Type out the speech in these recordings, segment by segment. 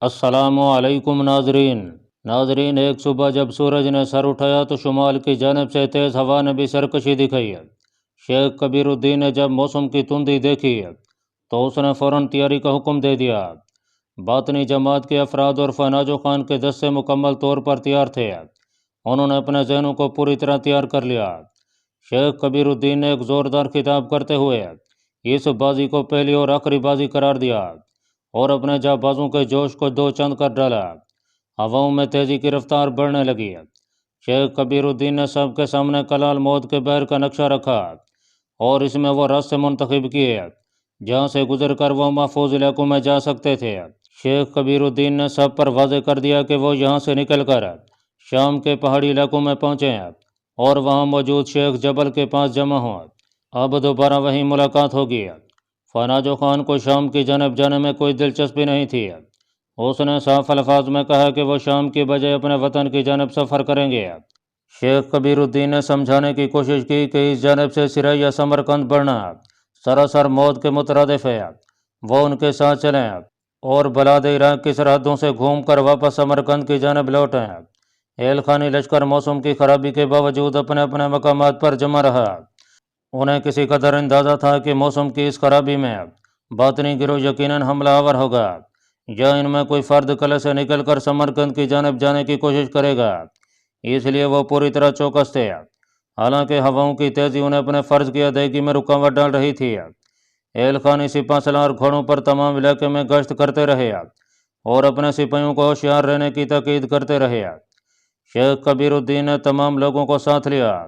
السلام علیکم ناظرین، ایک صبح جب سورج نے سر اٹھایا تو شمال کی جانب سے تیز ہوا نے بھی سرکشی دکھائی ہے۔ شیخ کبیر الدین نے جب موسم کی تندی دیکھی تو اس نے فوراً تیاری کا حکم دے دیا۔ باطنی جماعت کے افراد اور فناجو خان کے دستے مکمل طور پر تیار تھے۔ انہوں نے اپنے ذہنوں کو پوری طرح تیار کر لیا۔ شیخ کبیر الدین نے ایک زوردار خطاب کرتے ہوئے اس بازی کو پہلی اور آخری بازی قرار دیا اور اپنے جاں بازوں کے جوش کو دو چند کر ڈالا۔ ہواؤں میں تیزی کی رفتار بڑھنے لگی۔ شیخ کبیر الدین نے سب کے سامنے کلال موت کے بحر کا نقشہ رکھا اور اس میں وہ راستے منتخب کیے جہاں سے گزر کر وہ محفوظ علاقوں میں جا سکتے تھے۔ شیخ کبیر الدین نے سب پر واضح کر دیا کہ وہ یہاں سے نکل کر شام کے پہاڑی علاقوں میں پہنچے اور وہاں موجود شیخ جبل کے پاس جمع ہوں۔ اب دوبارہ وہیں ملاقات ہوگی۔ فناجو خان کو شام کی جانب جانے میں کوئی دلچسپی نہیں تھی۔ اس نے صاف الفاظ میں کہا کہ وہ شام کی بجائے اپنے وطن کی جانب سفر کریں گے۔ شیخ کبیر الدین نے سمجھانے کی کوشش کی کہ اس جانب سے سرا یا سمرقند بڑھنا سراسر موت کے مترادف ہے۔ وہ ان کے ساتھ چلیں اور بلاد عراق کی سرحدوں سے گھوم کر واپس سمرقند کی جانب لوٹیں۔ ایل خانی لشکر موسم کی خرابی کے باوجود اپنے اپنے مقامات پر جمع رہا۔ انہیں کسی قدر اندازہ تھا کہ موسم کی اس خرابی میں باطنی گروہ یقیناً حملہ آور ہوگا یا ان میں کوئی فرد قلعے سے نکل کر سمرقند کی جانب جانے کی کوشش کرے گا، اس لیے وہ پوری طرح چوکس تھے۔ حالانکہ ہواؤں کی تیزی انہیں اپنے فرض کی ادائیگی میں رکاوٹ ڈال رہی تھی۔ ایل خانی سپاہ سالار گھوڑوں پر تمام علاقے میں گشت کرتے رہے اور اپنے سپاہیوں کو ہوشیار رہنے کی تاکید کرتے رہے۔ شیخ کبیر الدین نے تمام لوگوں کو ساتھ لیا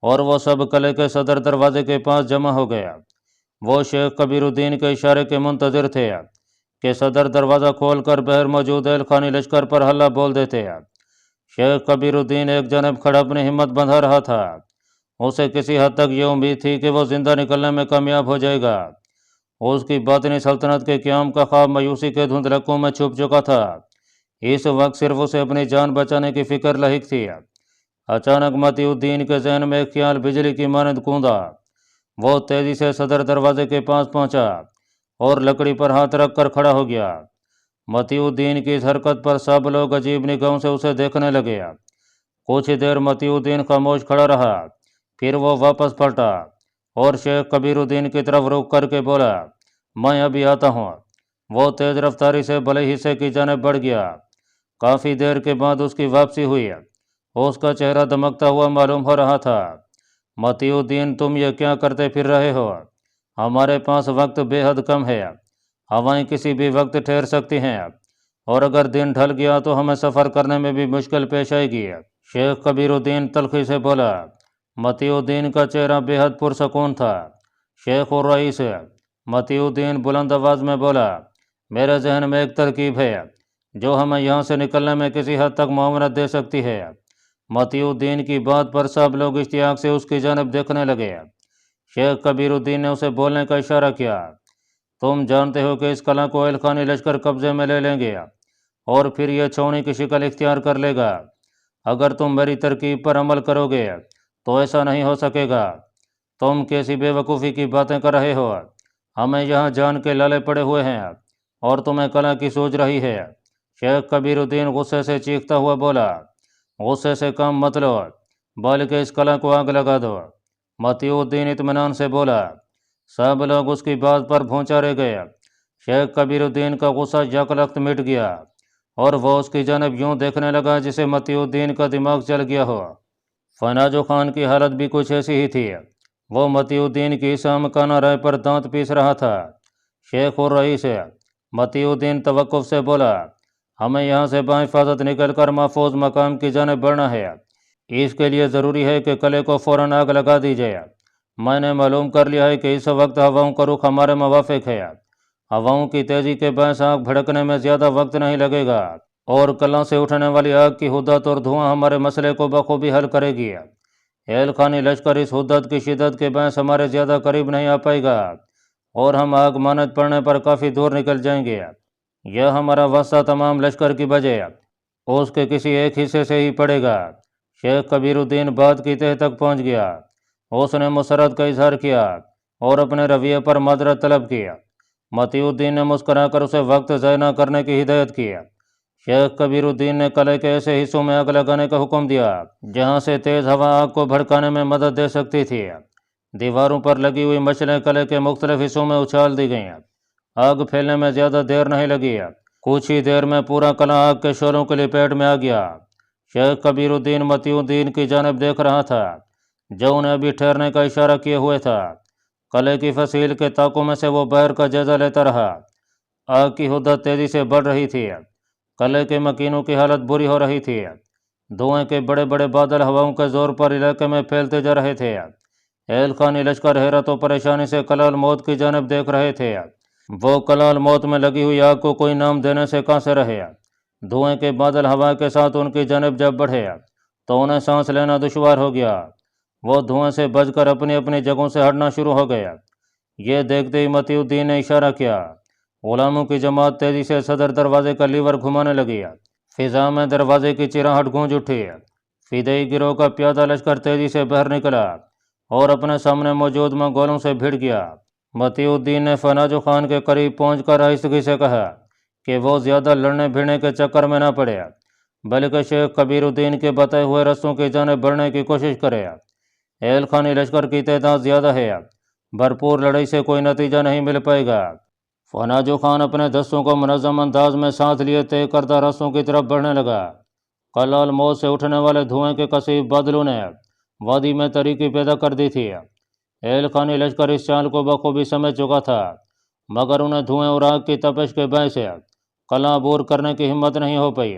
اور وہ سب قلعے کے صدر دروازے کے پاس جمع ہو گیا۔ وہ شیخ کبیر الدین کے اشارے کے منتظر تھے کہ صدر دروازہ کھول کر باہر موجود ایل خانی لشکر پر حلہ بول دیتے۔ شیخ کبیر الدین ایک جانب کھڑا اپنی ہمت بندھا رہا تھا۔ اسے کسی حد تک یہ امید تھی کہ وہ زندہ نکلنے میں کامیاب ہو جائے گا۔ اس کی باطنی سلطنت کے قیام کا خواب مایوسی کے دھندلکوں میں چھپ چکا تھا۔ اس وقت صرف اسے اپنی جان بچانے کی فکر لاحق تھی۔ اچانک متی الدین کے ذہن میں ایک خیال بجلی کی مانند کوندا۔ وہ تیزی سے صدر دروازے کے پاس پہنچا اور لکڑی پر ہاتھ رکھ کر کھڑا ہو گیا۔ متی الدین کی اس حرکت پر سب لوگ عجیب نگاہوں سے اسے دیکھنے لگے۔ کچھ دیر متی الدین خاموش کھڑا رہا، پھر وہ واپس پلٹا اور شیخ کبیر الدین کی طرف رخ کر کے بولا، میں ابھی آتا ہوں۔ وہ تیز رفتاری سے بلے حصے کی جانب بڑھ گیا۔ کافی دیر کے بعد اس کی واپسی ہوئی۔ اس کا چہرہ دمکتا ہوا معلوم ہو رہا تھا۔ متی الدین، تم یہ کیا کرتے پھر رہے ہو؟ ہمارے پاس وقت بے حد کم ہے۔ ہوائیں کسی بھی وقت ٹھہر سکتی ہیں اور اگر دن ڈھل گیا تو ہمیں سفر کرنے میں بھی مشکل پیش آئے گی۔ شیخ کبیر الدین تلخی سے بولا۔ متی الدین کا چہرہ بے حد پرسکون تھا۔ شیخ الرئیس، متی الدین بلند آواز میں بولا، میرے ذہن میں ایک ترکیب ہے جو ہمیں یہاں سے نکلنے میں کسی حد تک معاونت دے سکتی ہے۔ متی الدین کی بات پر سب لوگ اشتیاق سے اس کی جانب دیکھنے لگے۔ شیخ کبیر الدین نے اسے بولنے کا اشارہ کیا، تم جانتے ہو کہ اس قلعہ کو ایل خانی لشکر قبضے میں لے لیں گے اور پھر یہ چھاؤنی کی شکل اختیار کر لے گا۔ اگر تم میری ترکیب پر عمل کرو گے تو ایسا نہیں ہو سکے گا۔ تم کیسی بے وقوفی کی باتیں کر رہے ہو؟ ہمیں یہاں جان کے لالے پڑے ہوئے ہیں اور تمہیں قلعہ کی سوچ رہی ہے۔ شیخ کبیر الدین غصے سے چیختا ہوا بولا، غصے سے کام مت لو بلکہ اس قلعہ کو آگ لگا دو۔ متی الدین اطمینان سے بولا۔ سب لوگ اس کی بات پر بھونچا رہ گئے۔ شیخ کبیر الدین کا غصہ یکلخت مٹ گیا اور وہ اس کی جانب یوں دیکھنے لگا جسے متی الدین کا دماغ چل گیا ہو۔ فناجو خان کی حالت بھی کچھ ایسی ہی تھی۔ وہ متی الدین کی اس احمقانہ رائے پر دانت پیس رہا تھا۔ شیخ الرئیس، متی الدین توقف سے بولا، ہمیں یہاں سے بحفاظت نکل کر محفوظ مقام کی جانب بڑھنا ہے۔ اس کے لیے ضروری ہے کہ قلعے کو فوراً آگ لگا دی جائے۔ میں نے معلوم کر لیا ہے کہ اس وقت ہواؤں کا رخ ہمارے موافق ہے۔ ہواؤں کی تیزی کے باعث آگ بھڑکنے میں زیادہ وقت نہیں لگے گا اور قلعہ سے اٹھنے والی آگ کی حدت اور دھواں ہمارے مسئلے کو بخوبی حل کرے گی۔ ایل خانی لشکر اس حدت کی شدت کے باعث ہمارے زیادہ قریب نہیں آ پائے گا اور ہم آگ مانند پڑنے پر کافی دور نکل جائیں گے۔ یہ ہمارا واسطہ تمام لشکر کی بجائے اس کے کسی ایک حصے سے ہی پڑے گا۔ شیخ کبیر الدین بات کی تہہ تک پہنچ گیا۔ اس نے مسرت کا اظہار کیا اور اپنے رویے پر معذرت طلب کیا۔ متی الدین نے مسکرا کر اسے وقت ضائع نہ کرنے کی ہدایت کی۔ شیخ کبیر الدین نے قلعے کے ایسے حصوں میں آگ لگانے کا حکم دیا جہاں سے تیز ہوا آگ کو بھڑکانے میں مدد دے سکتی تھی۔ دیواروں پر لگی ہوئی مشلیں قلعے کے مختلف حصوں میں اچھال دی گئیں۔ آگ پھیلنے میں زیادہ دیر نہیں لگی، کچھ ہی دیر میں پورا قلعہ آگ کے شعلوں کی لپیٹ میں آ گیا۔ شیخ کبیر الدین متی الدین کی جانب دیکھ رہا تھا جو انہیں ابھی ٹھہرنے کا اشارہ کیے ہوئے تھا۔ قلعے کی فصیل کے طاقوں میں سے وہ باہر کا جائزہ لیتا رہا۔ آگ کی حدت تیزی سے بڑھ رہی تھی، قلعے کے مکینوں کی حالت بری ہو رہی تھی۔ دھوئیں کے بڑے بڑے بادل ہواؤں کے زور پر علاقے میں پھیلتے جا رہے تھے۔ اہل خانی لشکر حیرت و پریشانی سے قلعہ الموت کی جانب دیکھ رہے تھے۔ وہ قلعہ الموت میں لگی ہوئی آگ کو کوئی نام دینے سے کہاں سے رہے۔ دھوئیں کے بادل ہوا کے ساتھ ان کی جانب جب بڑھے تو انہیں سانس لینا دشوار ہو گیا۔ وہ دھوئیں سے بچ کر اپنی اپنی جگہوں سے ہٹنا شروع ہو گئے۔ یہ دیکھتے ہی متی الدین نے اشارہ کیا۔ غلاموں کی جماعت تیزی سے صدر دروازے کا لیور گھمانے لگی۔ فضا میں دروازے کی چراہٹ گونج اٹھی۔ فدائی گروہ کا پیادہ لشکر تیزی سے باہر نکلا اور اپنے سامنے موجود منگولوں سے بھڑ گیا۔ متی الدین نے فناجو خان کے قریب پہنچ کر آہستگی سے کہا کہ وہ زیادہ لڑنے بھیڑنے کے چکر میں نہ پڑے بلکہ شیخ کبیر الدین کے بتائے ہوئے رستوں کی جانب بڑھنے کی کوشش کرے۔ اہل خانی لشکر کی تعداد زیادہ ہے، بھرپور لڑائی سے کوئی نتیجہ نہیں مل پائے گا۔ فناجو خان اپنے دستوں کو منظم انداز میں ساتھ لیے طے کردہ راستوں کی طرف بڑھنے لگا۔ قلعہ الموت سے اٹھنے والے دھوئیں کے کثیف بادلوں نے وادی میں تاریکی پیدا کر دی تھی۔ اہل خانی لشکر اس چال کو بخوبی سمجھ چکا تھا، مگر انہیں دھوئیں اور آگ کی تپش کے باعث قلعہ عبور کرنے کی ہمت نہیں ہو پئی۔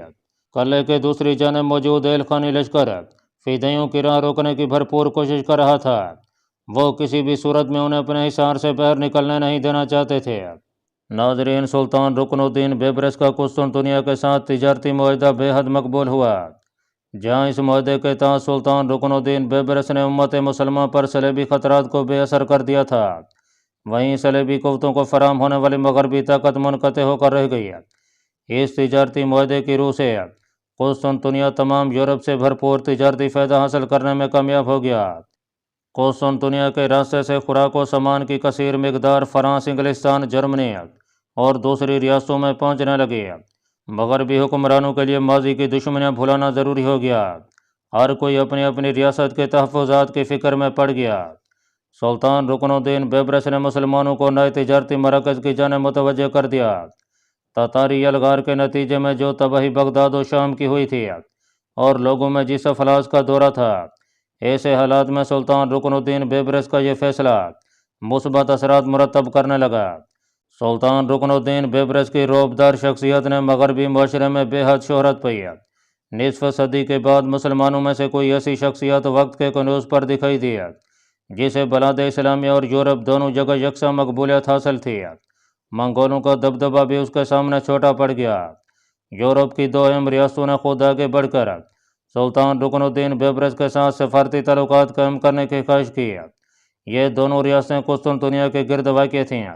قلعے کے دوسری جانب موجود اہل خانی لشکر فدائیوں کی راہ روکنے کی بھرپور کوشش کر رہا تھا۔ وہ کسی بھی صورت میں انہیں اپنے حصار سے باہر نکلنے نہیں دینا چاہتے تھے۔ ناظرین، سلطان رکن الدین بیبرس کا قسطنطنیہ کے ساتھ تجارتی معاہدہ بے حد مقبول ہوا۔ جہاں اس معاہدے کے تحت سلطان رکن الدین بیبرس نے امت مسلمہ پر صلیبی خطرات کو بے اثر کر دیا تھا، وہیں صلیبی قوتوں کو فراہم ہونے والی مغربی طاقت منقطع ہو کر رہ گئی۔ اس تجارتی معاہدے کی روح سے قسطنطنیہ تمام یورپ سے بھرپور تجارتی فائدہ حاصل کرنے میں کامیاب ہو گیا۔ قسطنطنیہ کے راستے سے خوراک و سامان کی کثیر مقدار فرانس، انگلستان، جرمنی اور دوسری ریاستوں میں پہنچنے لگی۔ مغربی حکمرانوں کے لیے ماضی کی دشمنیاں بھلانا ضروری ہو گیا۔ ہر کوئی اپنی اپنی ریاست کے تحفظات کی فکر میں پڑ گیا۔ سلطان رکن الدین بیبرس نے مسلمانوں کو نئے تجارتی مراکز کی جانب متوجہ کر دیا۔ تاتاری یلغار کے نتیجے میں جو تباہی بغداد و شام کی ہوئی تھی اور لوگوں میں جس افلاس کا دورہ تھا، ایسے حالات میں سلطان رکن الدین بیبرس کا یہ فیصلہ مثبت اثرات مرتب کرنے لگا۔ سلطان رکن الدین بیبرس کی رعبدار شخصیت نے مغربی معاشرے میں بے حد شہرت پائی۔ نصف صدی کے بعد مسلمانوں میں سے کوئی ایسی شخصیت وقت کے کنوز پر دکھائی دی جسے بلاد اسلامیہ اور یورپ دونوں جگہ یکساں مقبولیت حاصل تھی۔ منگولوں کا دبدبہ بھی اس کے سامنے چھوٹا پڑ گیا۔ یورپ کی دو اہم ریاستوں نے خود آگے بڑھ کر سلطان رکن الدین بیبرس کے ساتھ سفارتی تعلقات قائم کرنے کی خواہش کی۔ یہ دونوں ریاستیں قسطنطنیہ کے گرد واقع تھیں۔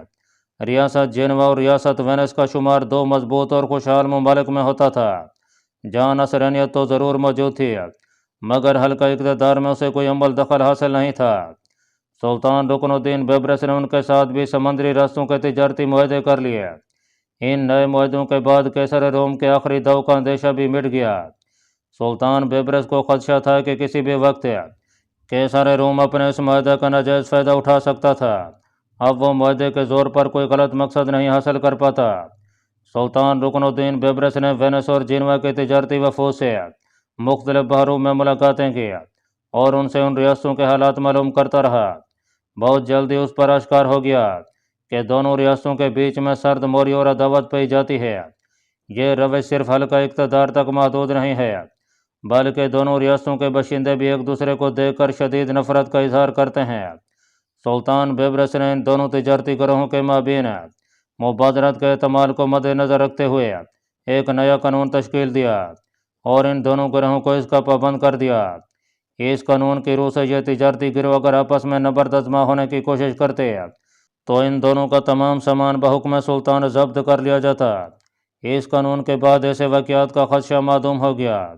ریاست جینوا اور ریاست وینس کا شمار دو مضبوط اور خوشحال ممالک میں ہوتا تھا جہاں نصرانیت تو ضرور موجود تھی، مگر حلقہ اقتدار میں اسے کوئی عمل دخل حاصل نہیں تھا۔ سلطان رکن الدین بیبرس نے ان کے ساتھ بھی سمندری راستوں کے تجارتی معاہدے کر لیے۔ ان نئے معاہدوں کے بعد قیصر روم کے آخری داؤ کا اندیشہ بھی مٹ گیا۔ سلطان بیبرس کو خدشہ تھا کہ کسی بھی وقت قیصر روم اپنے اس معاہدے کا ناجائز فائدہ اٹھا سکتا تھا۔ اب وہ معاہدے کے زور پر کوئی غلط مقصد نہیں حاصل کر پاتا۔ سلطان رکن الدین بیبرس نے وینس اور جینوا کے تجارتی وفود سے مختلف بحروں میں ملاقاتیں کی اور ان سے ان ریاستوں کے حالات معلوم کرتا رہا۔ بہت جلدی اس پر آشکار ہو گیا کہ دونوں ریاستوں کے بیچ میں سرد موری اور عداوت پائی جاتی ہے۔ یہ روش صرف حلقہ اقتدار تک محدود نہیں ہے، بلکہ دونوں ریاستوں کے باشندے بھی ایک دوسرے کو دیکھ کر شدید نفرت کا اظہار کرتے ہیں۔ سلطان بیبرس نے ان دونوں تجارتی گروہوں کے مابین مبادرت کے احتمال کو مد نظر رکھتے ہوئے ایک نیا قانون تشکیل دیا اور ان دونوں گروہوں کو اس کا پابند کر دیا۔ اس قانون کی روح سے یہ تجارتی گروہ اگر آپس میں نبردازمہ ہونے کی کوشش کرتے تو ان دونوں کا تمام سامان بحکم سلطان ضبط کر لیا جاتا۔ اس قانون کے بعد ایسے واقعات کا خدشہ معدوم ہو گیا۔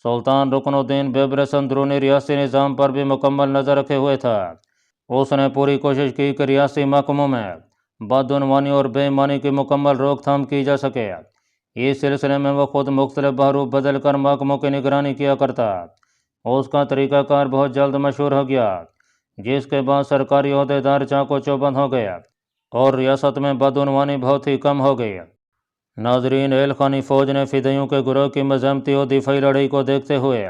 سلطان رکن الدین بیبرس اندرونی ریاستی نظام پر بھی مکمل نظر رکھے ہوئے تھا۔ اس نے پوری کوشش کی کہ ریاستی محکموں میں بدعنوانی اور بے ایمانی کی مکمل روک تھام کی جا سکے۔ اس سلسلے میں وہ خود مختلف بحروف بدل کر محکموں کی نگرانی کیا کرتا۔ اس کا طریقہ کار بہت جلد مشہور ہو گیا، جس کے بعد سرکاری عہدیدار چاق و چوبند ہو گئے اور ریاست میں بدعنوانی بہت ہی کم ہو گئی۔ ناظرین، ایل خانی فوج نے فدائیوں کے گروہ کی مزاحمتی اور دفاعی لڑائی کو دیکھتے ہوئے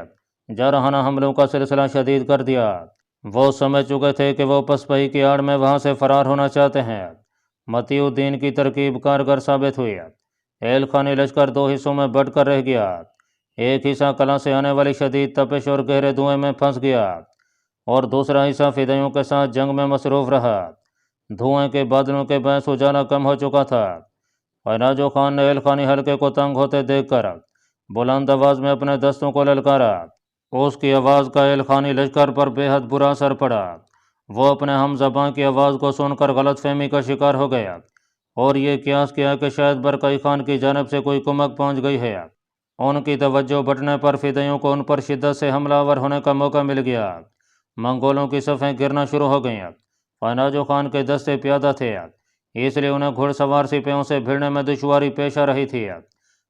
جارحانہ حملوں کا سلسلہ شدید کر دیا۔ وہ سمجھ چکے تھے کہ وہ پسپائی کی آڑ میں وہاں سے فرار ہونا چاہتے ہیں۔ متی الدین کی ترکیب کارگر ثابت ہوئی۔ ایل خانی لشکر دو حصوں میں بٹ کر رہ گیا۔ ایک حصہ قلعہ سے آنے والی شدید تپش اور گہرے دھوئیں میں پھنس گیا اور دوسرا حصہ فدائیوں کے ساتھ جنگ میں مصروف رہا۔ دھوئیں کے بادلوں کے باعث اجالا کم ہو چکا تھا۔ فیناجو خان نے ایل خانی حلقے کو تنگ ہوتے دیکھ کر بلند آواز میں اپنے دستوں کو للکارا۔ اس کی آواز کا ایل خانی لشکر پر بے حد برا اثر پڑا۔ وہ اپنے ہم زباں کی آواز کو سن کر غلط فہمی کا شکار ہو گیا اور یہ قیاس کیا کہ شاید برکائی خان کی جانب سے کوئی کمک پہنچ گئی ہے۔ ان کی توجہ بٹنے پر فدائیوں کو ان پر شدت سے حملہ آور ہونے کا موقع مل گیا۔ منگولوں کی صفیں گرنا شروع ہو گئیں۔ فیناجو خان کے دستے پیادہ تھے، اس لیے انہیں گھڑ سوار سپاہیوں سے بھیڑنے میں دشواری پیش آ رہی تھی۔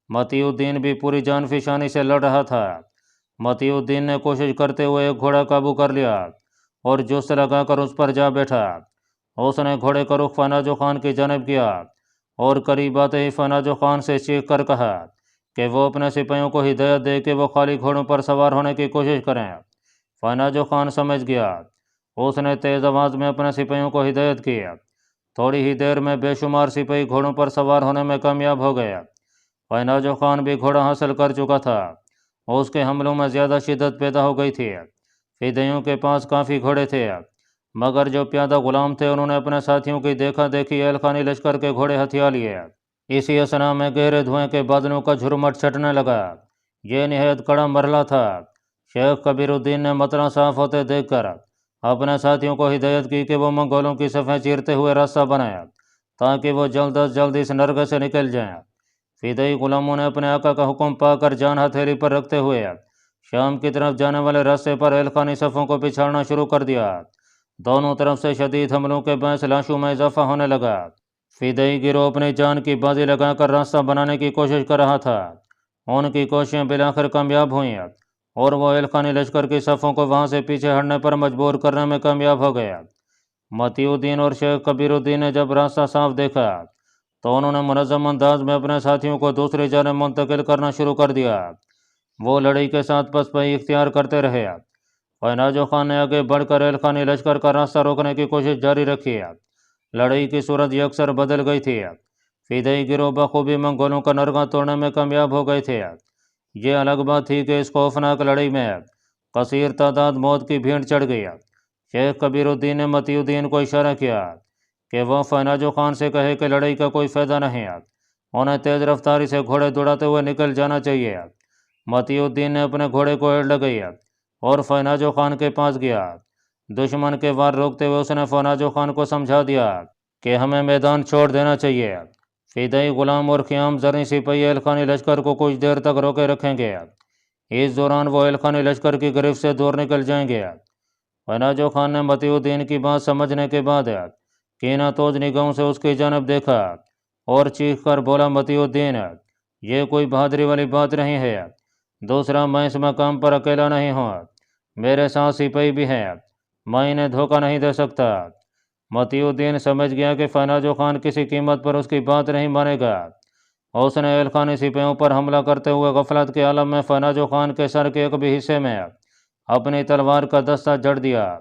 متی الدین بھی پوری جان فشانی سے لڑ رہا تھا۔ متی الدین نے کوشش کرتے ہوئے ایک گھوڑا قابو کر لیا اور جست لگا کر اس پر جا بیٹھا۔ اس نے گھوڑے کا رخ فیناجو خان کی جانب کیا اور قریب آتے ہی فیناجو خان سے چیخ کر کہا کہ وہ اپنے سپاہیوں کو ہدایت دے کہ وہ خالی گھوڑوں پر سوار ہونے کی کوشش کریں۔ فیناجو خان سمجھ گیا۔ اس نے تیز آواز میں اپنے سپاہیوں کو ہدایت کی۔ تھوڑی ہی دیر میں بے شمار سپاہی گھوڑوں پر سوار ہونے میں کامیاب ہو گئے۔ فیناجو خان بھی گھوڑا حاصل کر چکا تھا۔ اس کے حملوں میں زیادہ شدت پیدا ہو گئی تھی۔ فدائیوں کے پاس کافی گھوڑے تھے، مگر جو پیادہ غلام تھے انہوں نے اپنے ساتھیوں کی دیکھا دیکھی ایل خانی لشکر کے گھوڑے ہتھیا لیے۔ اسی اثنا میں گہرے دھوئیں کے بادلوں کا جھرمٹ چھٹنے لگا۔ یہ نہایت کڑا مرحلہ تھا۔ شیخ کبیر الدین نے مطلع صاف ہوتے دیکھ کر اپنے ساتھیوں کو ہدایت کی کہ وہ منگولوں کی صفیں چیرتے ہوئے راستہ بنائیں تاکہ وہ جلد از جلد اس نرغے سے نکل جائیں۔ فدائی غلاموں نے اپنے آقا کا حکم پا کر جان ہتھیلی پر رکھتے ہوئے شام کی طرف جانے والے راستے پر ایل خانی صفوں کو پچھاڑنا شروع کر دیا۔ دونوں طرف سے شدید حملوں کے باعث لاشوں میں اضافہ ہونے لگا۔ فدائی گروہ اپنی جان کی بازی لگا کر راستہ بنانے کی کوشش کر رہا تھا۔ ان کی کوششیں بالآخر کامیاب ہوئیں اور وہ ایل خانی لشکر کی صفوں کو وہاں سے پیچھے ہٹنے پر مجبور کرنے میں کامیاب ہو گیا۔ متی الدین اور شیخ کبیر الدین نے جب راستہ صاف دیکھا تو انہوں نے منظم انداز میں اپنے ساتھیوں کو دوسری جانب منتقل کرنا شروع کر دیا۔ وہ لڑائی کے ساتھ پسپائی اختیار کرتے رہے۔ فیناجو خان نے آگے بڑھ کر ایل خانی لشکر کا راستہ روکنے کی کوشش جاری رکھی۔ لڑائی کی صورت یکسر بدل گئی تھی۔ فدائی گروہ بخوبی منگولوں کا نرغہ توڑنے میں کامیاب ہو گئے تھے۔ یہ الگ بات تھی کہ اس خوفناک لڑائی میں کثیر تعداد موت کی بھیڑ چڑھ گئی۔ شیخ کبیر الدین نے متی الدین کو اشارہ کیا کہ وہ فیناجو خان سے کہے کہ لڑائی کا کوئی فائدہ نہیں، انہیں تیز رفتاری سے گھوڑے دوڑاتے ہوئے نکل جانا چاہیے۔ متی الدین نے اپنے گھوڑے کو ایڑ لگائی اور فیناجو خان کے پاس گیا۔ دشمن کے وار روکتے ہوئے اس نے فیناجو خان کو سمجھا دیا کہ ہمیں میدان چھوڑ دینا چاہیے۔ فدائی غلام اور خیام زرعی سپاہی ایل خانی لشکر کو کچھ دیر تک روکے رکھیں گے۔ اس دوران وہ ایل خانی لشکر کی گرفت سے دور نکل جائیں گے۔ فیناجو خان نے متی الدین کی بات سمجھنے کے بعد کینہ توج نگاہوں سے اس کی جانب دیکھا اور چیخ کر بولا، متی الدین، یہ کوئی بہادری والی بات نہیں ہے۔ دوسرا، میں اس مقام پر اکیلا نہیں ہوں، میرے ساتھ سپاہی بھی ہیں، میں انہیں دھوکہ نہیں دے سکتا۔ متی الدین سمجھ گیا کہ فیناجو خان کسی قیمت پر اس کی بات نہیں مانے گا۔ اس نے ایل خانی سپاہیوں پر حملہ کرتے ہوئے غفلت کے عالم میں فیناجو خان کے سر کے ایک بھی حصے میں اپنی تلوار کا دستہ جڑ دیا۔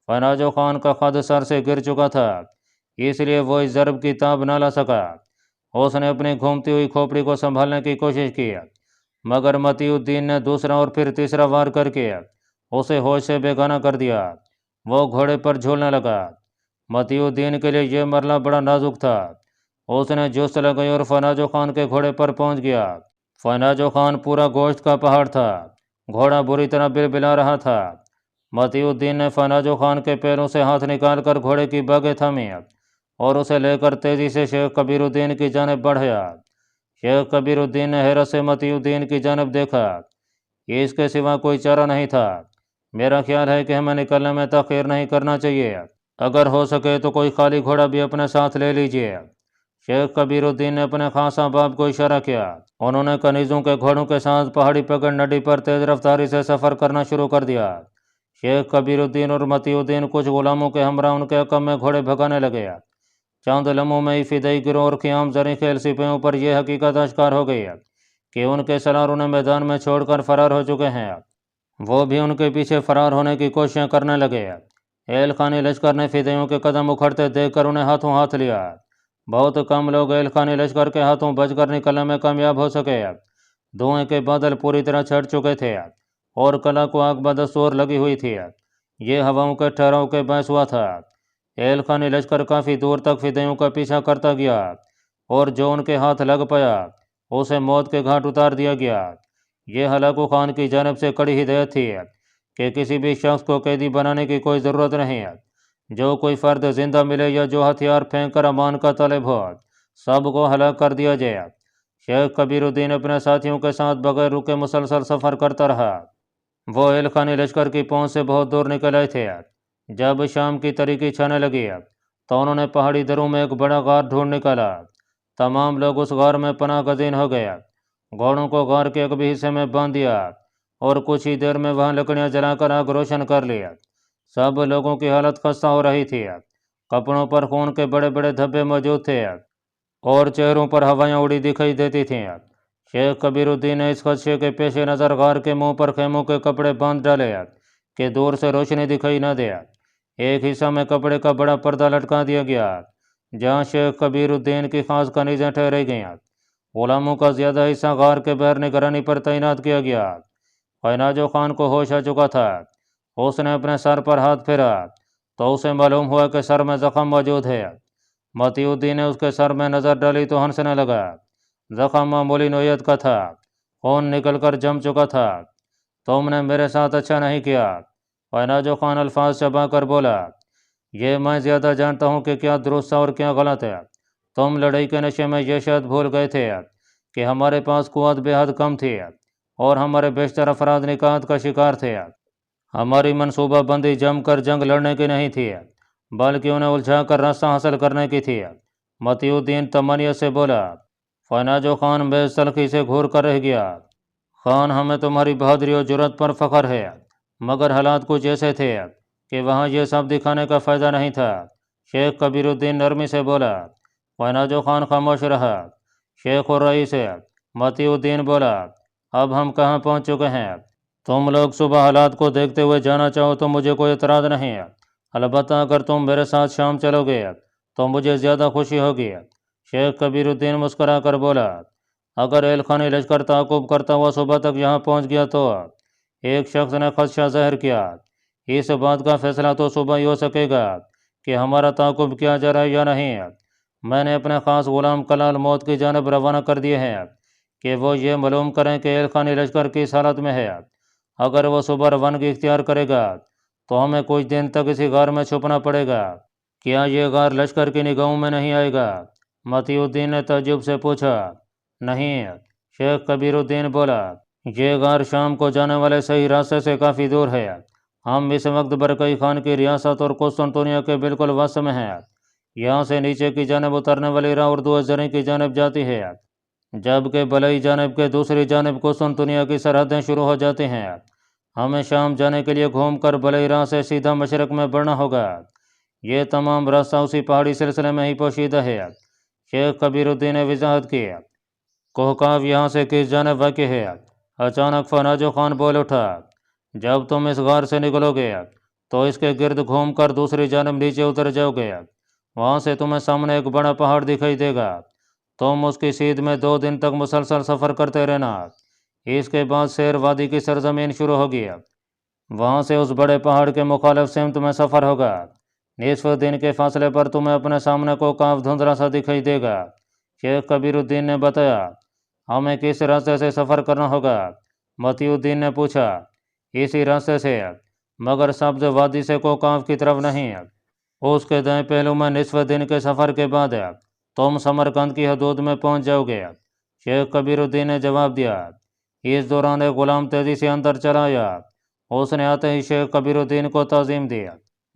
فیناجو خان کا قد سر سے گر چکا تھا، اس لیے وہ اس ضرب کی تاب نہ لا سکا۔ اس نے اپنی گھومتی ہوئی کھوپڑی کو سنبھالنے کی کوشش کی، مگر متی الدین نے دوسرا اور پھر تیسرا وار کر کے اسے ہوش سے بیگانہ کر دیا۔ وہ گھوڑے پر جھولنے لگا۔ متی الدین کے لیے یہ مرحلہ بڑا نازک تھا۔ اس نے جست لگائی اور فیناجو خان کے گھوڑے پر پہنچ گیا۔ فیناجو خان پورا گوشت کا پہاڑ تھا، گھوڑا بری طرح بلبلا رہا تھا۔ متی الدین نے فیناجو خان کے پیروں سے ہاتھ نکال کر گھوڑے کی باگیں تھامیں اور اسے لے کر تیزی سے شیخ کبیر الدین کی جانب بڑھایا۔ شیخ کبیر الدین نے حیرت سے متی الدین کی جانب دیکھا کہ اس کے سوا کوئی چارہ نہیں تھا۔ میرا خیال ہے کہ ہمیں نکلنے میں تاخیر نہیں کرنا چاہیے۔ اگر ہو سکے تو کوئی خالی گھوڑا بھی اپنے ساتھ لے لیجیے۔ شیخ کبیر الدین نے اپنے خاص احباب کو اشارہ کیا۔ انہوں نے کنیزوں کے گھوڑوں کے ساتھ پہاڑی پگڑ نڈی پر تیز رفتاری سے سفر کرنا شروع کر دیا۔ شیخ کبیر الدین اور متی الدین کچھ غلاموں کے ہمراہ ان کے حکم میں گھوڑے بھگانے لگے۔ چند لمحوں میں ہی فدائی گروہ اور خیام زریں خیل سپاہیوں پر یہ حقیقت اشکار ہو گئی کہ ان کے سالار انہیں میدان میں چھوڑ کر فرار ہو چکے ہیں۔ وہ بھی ان کے پیچھے فرار ہونے کی کوششیں کرنے لگے۔ ایل خانی لشکر نے فدائیوں کے قدم اکھڑتے دیکھ کر انہیں ہاتھوں ہاتھ لیا۔ بہت کم لوگ ایل خانی لشکر کے ہاتھوں بچ کر نکلنے میں کامیاب ہو سکے۔ دھوئیں کے بادل پوری طرح چھٹ چکے تھے اور قلعہ کو آگ بدستور لگی ہوئی تھی۔ یہ ہواؤں کے ٹھہراؤ کے باعث ہوا تھا۔ ایل خانی لشکر کافی دور تک فدائیوں کا پیچھا کرتا گیا اور جو ان کے ہاتھ لگ پایا اسے موت کے گھاٹ اتار دیا گیا۔ یہ ہلاکو خان کی جانب سے کڑی ہدایت تھی کہ کسی بھی شخص کو قیدی بنانے کی کوئی ضرورت نہیں۔ جو کوئی فرد زندہ ملے یا جو ہتھیار پھینک کر امان کا طالب ہو سب کو ہلاک کر دیا جائے۔ شیخ کبیر الدین اپنے ساتھیوں کے ساتھ بغیر رکے مسلسل سفر کرتا رہا۔ وہ ایل خانی لشکر کی پہنچ سے بہت دور نکل آئے تھے۔ جب شام کی تاریکی چھانے لگی تو انہوں نے پہاڑی دروں میں ایک بڑا غار ڈھونڈ نکالا۔ تمام لوگ اس غار میں پناہ گزین ہو گئے۔ گھوڑوں کو غار کے ایک بھی حصے میں باندھ دیا اور کچھ ہی دیر میں وہاں لکڑیاں جلا کر آگ روشن کر لی۔ سب لوگوں کی حالت خستہ ہو رہی تھی۔ کپڑوں پر خون کے بڑے بڑے دھبے موجود تھے اور چہروں پر ہوائیں اڑی دکھائی دیتی تھیں۔ شیخ کبیر الدین نے اس خدشے کے پیش نظر غار کے منہ پر خیموں کے کپڑے باندھ ڈالے کہ دور سے روشنی دکھائی نہ دے۔ ایک حصہ میں کپڑے کا بڑا پردہ لٹکا دیا گیا جہاں شیخ کبیر الدین کی خاص کنیزیں ٹھہرائی گئیں۔ غلاموں کا زیادہ حصہ غار کے باہر نگرانی پر تعینات کیا گیا۔ قیناجو خان کو ہوش آ چکا تھا۔ اس نے اپنے سر پر ہاتھ پھیرا تو اسے معلوم ہوا کہ سر میں زخم موجود ہے۔ متی الدین نے اس کے سر میں نظر ڈالی تو ہنسنے لگا۔ زخم معمولی نوعیت کا تھا، خون نکل کر جم چکا تھا۔ تم نے میرے ساتھ اچھا نہیں کیا۔ قیناجو خان الفاظ چبا کر بولا، یہ میں زیادہ جانتا ہوں کہ کیا درست اور کیا غلط ہے۔ تم لڑائی کے نشے میں یہ شاید بھول گئے تھے کہ ہمارے پاس قوت بے حد کم تھی اور ہمارے بیشتر افراد نکات کا شکار تھے۔ ہماری منصوبہ بندی جم کر جنگ لڑنے کی نہیں تھی بلکہ انہیں الجھا کر راستہ حاصل کرنے کی تھی۔ متی الدین تمانیت سے بولا۔ قیناجو خان بے تلخی سے گھور کر رہ گیا۔ خان، ہمیں تمہاری بہادری اور جرأت پر فخر ہے مگر حالات کچھ ایسے تھے کہ وہاں یہ سب دکھانے کا فائدہ نہیں تھا۔ شیخ کبیر الدین نرمی سے بولا۔ قیناجو خان خاموش رہا۔ شیخ اور رئیس متی الدین بولا، اب ہم کہاں پہنچ چکے ہیں؟ تم لوگ صبح حالات کو دیکھتے ہوئے جانا چاہو تو مجھے کوئی اعتراض نہیں، البتہ اگر تم میرے ساتھ شام چلو گے تو مجھے زیادہ خوشی ہوگی۔ شیخ کبیر الدین مسکرا کر بولا، اگر ایل خانی لشکر تعاقب کرتا ہوا صبح تک یہاں پہنچ گیا تو ایک شخص نے خدشہ ظاہر کیا، اس بات کا فیصلہ تو صبح ہی ہو سکے گا کہ ہمارا تعاقب کیا جا رہا ہے یا نہیں۔ میں نے اپنے خاص غلام کلال موت کی جانب روانہ کر دیے ہیں کہ وہ یہ معلوم کریں کہ ایل خانی لشکر کس حالت میں ہے۔ اگر وہ صبح روانگی اختیار کرے گا تو ہمیں کچھ دن تک اسی غار میں چھپنا پڑے گا۔ کیا یہ غار لشکر کی نگاہوں میں نہیں آئے گا؟ متی الدین نے تعجب سے پوچھا۔ نہیں، شیخ کبیر الدین بولا، یہ غار شام کو جانے والے صحیح راستے سے کافی دور ہے۔ ہم اس وقت برکئی خان کی ریاست اور قسطنطنیہ کے بالکل وسط میں ہیں۔ یہاں سے نیچے کی جانب اترنے والی راہ اردو زریں کی جانب جاتی ہے جبکہ بلئی جانب کے دوسری جانب قسطنطنیہ کی سرحدیں شروع ہو جاتی ہیں۔ ہمیں شام جانے کے لیے گھوم کر بلئی راہ سے سیدھا مشرق میں بڑھنا ہوگا۔ یہ تمام راستہ اسی پہاڑی سلسلے میں ہی پوشیدہ ہے۔ شیخ کبیر الدین نے وضاحت کی۔ کوہکاو یہاں سے کس جانب واقع ہے؟ اچانک قیناجو خان بول اٹھا، جب تم اس غار سے نکلو گے تو اس کے گرد گھوم کر دوسری جانب نیچے اتر جاؤ گے۔ وہاں سے تمہیں سامنے ایک بڑا پہاڑ دکھائی دے گا۔ تم اس کی سیدھ میں 2 دن تک مسلسل سفر کرتے رہنا۔ اس کے بعد سیر وادی کی سرزمین شروع ہوگی۔ وہاں سے اس بڑے پہاڑ کے مخالف سمت میں سفر ہوگا۔ نصف دن کے فاصلے پر تمہیں اپنے سامنے کوہکاو دھندلا سا دکھائی دے گا۔ شیخ کبیر الدین نے بتایا۔ ہمیں کس راستے سے سفر کرنا ہوگا؟ متی الدین نے پوچھا۔ اسی راستے سے، مگر سبز وادی سے کوہکاو کی طرف نہیں۔ اس کے دائیں پہلو میں نصف دن کے سفر کے بعد تم سمرقند کی حدود میں پہنچ جاؤ گے۔ شیخ کبیر الدین نے جواب دیا۔ اس دوران ایک غلام تیزی سے اندر چلا آیا۔ اس نے آتے ہی شیخ کبیر الدین کو تعظیم دی۔